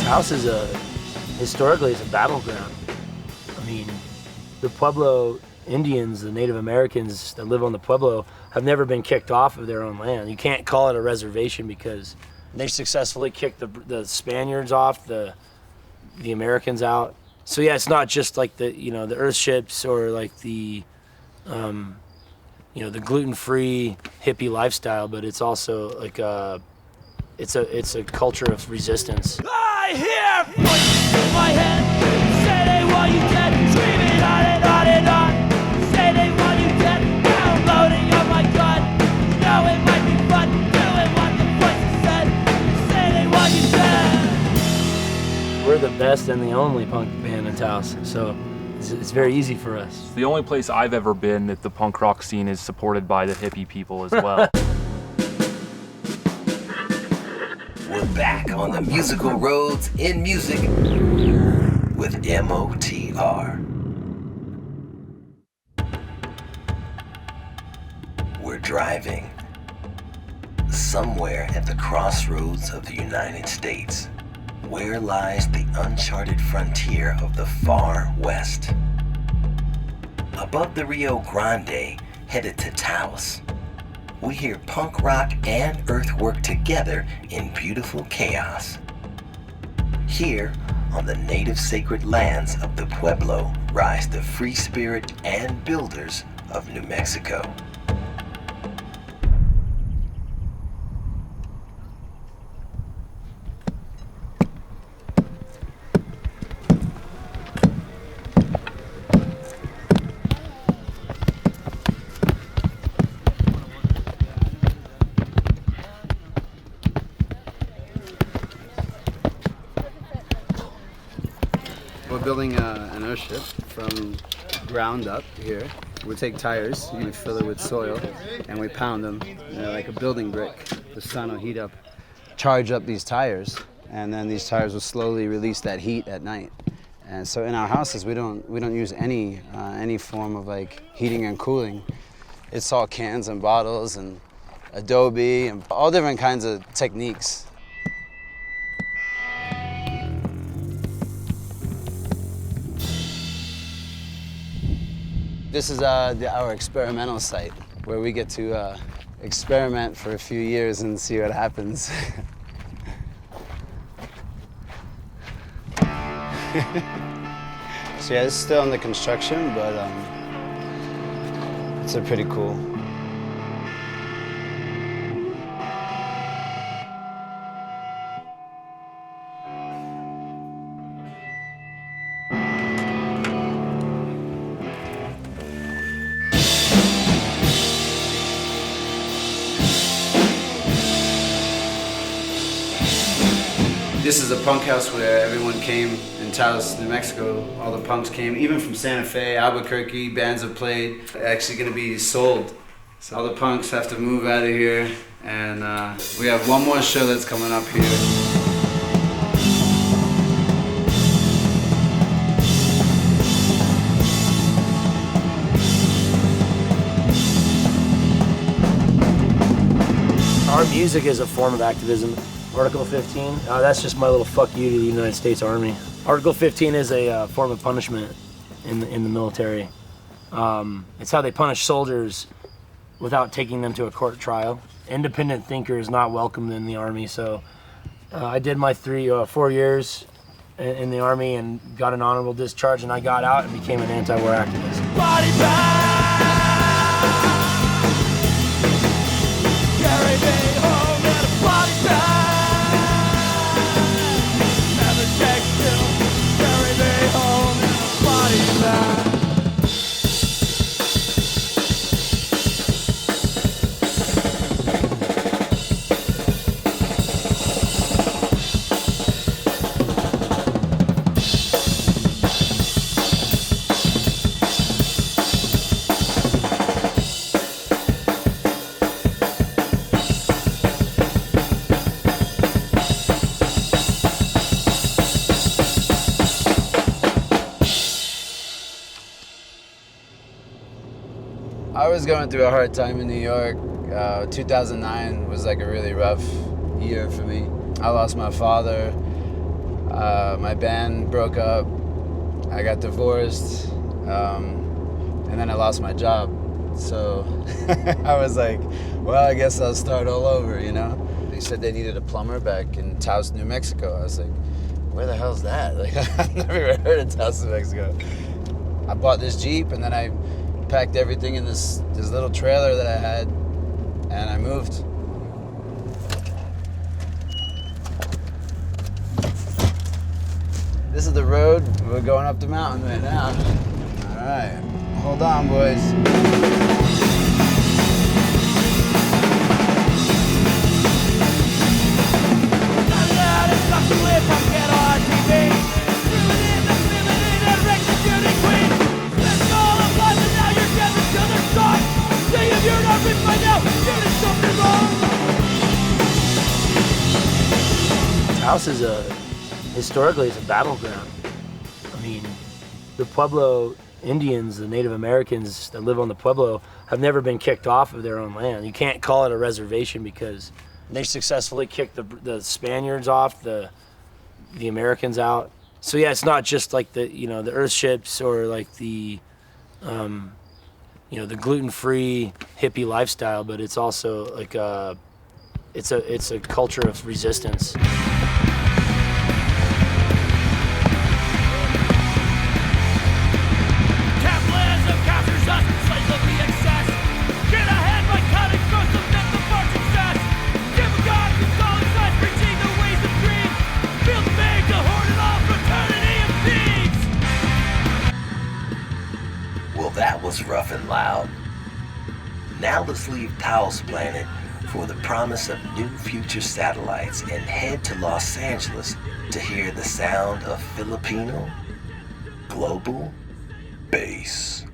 Taos is historically, it's a battleground. I mean, the Pueblo Indians, the Native Americans that live on the Pueblo, have never been kicked off of their own land. You can't call it a reservation because they successfully kicked the Spaniards off, the Americans out. So yeah, it's not just like the earthships or like the the gluten-free hippie lifestyle, but it's also like it's a culture of resistance. I hear voices in my head say they want you dead, dreaming on and on and on. Say they want you dead, downloading on my gun. You know it might be fun doing what the voices said. Say they want you dead. We're the best and the only punk band in Taos, so it's very easy for us. It's the only place I've ever been that the punk rock scene is supported by the hippie people as well. We're back on the musical roads in music with MOTR. We're driving somewhere at the crossroads of the United States. Where lies the uncharted frontier of the far west? Above the Rio Grande, headed to Taos, we hear punk rock and earth work together in beautiful chaos. Here, on the native sacred lands of the Pueblo, rise the free spirit and builders of New Mexico. We're building an airship from ground up here. We take tires, you fill it with soil, and we pound them like a building brick. The sun will heat up, charge up these tires, and then these tires will slowly release that heat at night. And so in our houses, we don't use any form of like heating and cooling. It's all cans and bottles and adobe and all different kinds of techniques. This is our experimental site where we get to experiment for a few years and see what happens. So yeah, it's still under construction, but it's pretty cool. This is a punk house where everyone came in Taos, New Mexico. All the punks came, even from Santa Fe, Albuquerque, bands have played. They're actually gonna be sold. So all the punks have to move out of here, and we have one more show that's coming up here. Our music is a form of activism. Article 15, that's just my little fuck you to the United States Army. Article 15 is a form of punishment in the military. It's how they punish soldiers without taking them to a court trial. Independent thinker is not welcome in the Army, so I did my 4 years in the Army and got an honorable discharge, and I got out and became an anti-war activist. Body bag, carry me home in a body bag. Never take still, carry me home in a body bag. I was going through a hard time in New York. 2009 was like a really rough year for me. I lost my father. My band broke up. I got divorced, and then I lost my job. So I was like, well, I guess I'll start all over, you know? They said they needed a plumber back in Taos, New Mexico. I was like, where the hell's that? Like, I've never even heard of Taos, New Mexico. I bought this Jeep, and then I packed everything in this little trailer that I had, and I moved. This is the road. We're going up the mountain right now. All right, hold on, boys. Taos is historically it's a battleground. I mean, the Pueblo Indians, the Native Americans that live on the Pueblo, have never been kicked off of their own land. You can't call it a reservation because they successfully kicked the Spaniards off, the Americans out. So yeah, it's not just like the the earthships or like the the gluten-free hippie lifestyle, but it's also like it's a culture of resistance. That was rough and loud. Now let's leave Taos Planet for the promise of new future satellites and head to Los Angeles to hear the sound of Filipino global bass.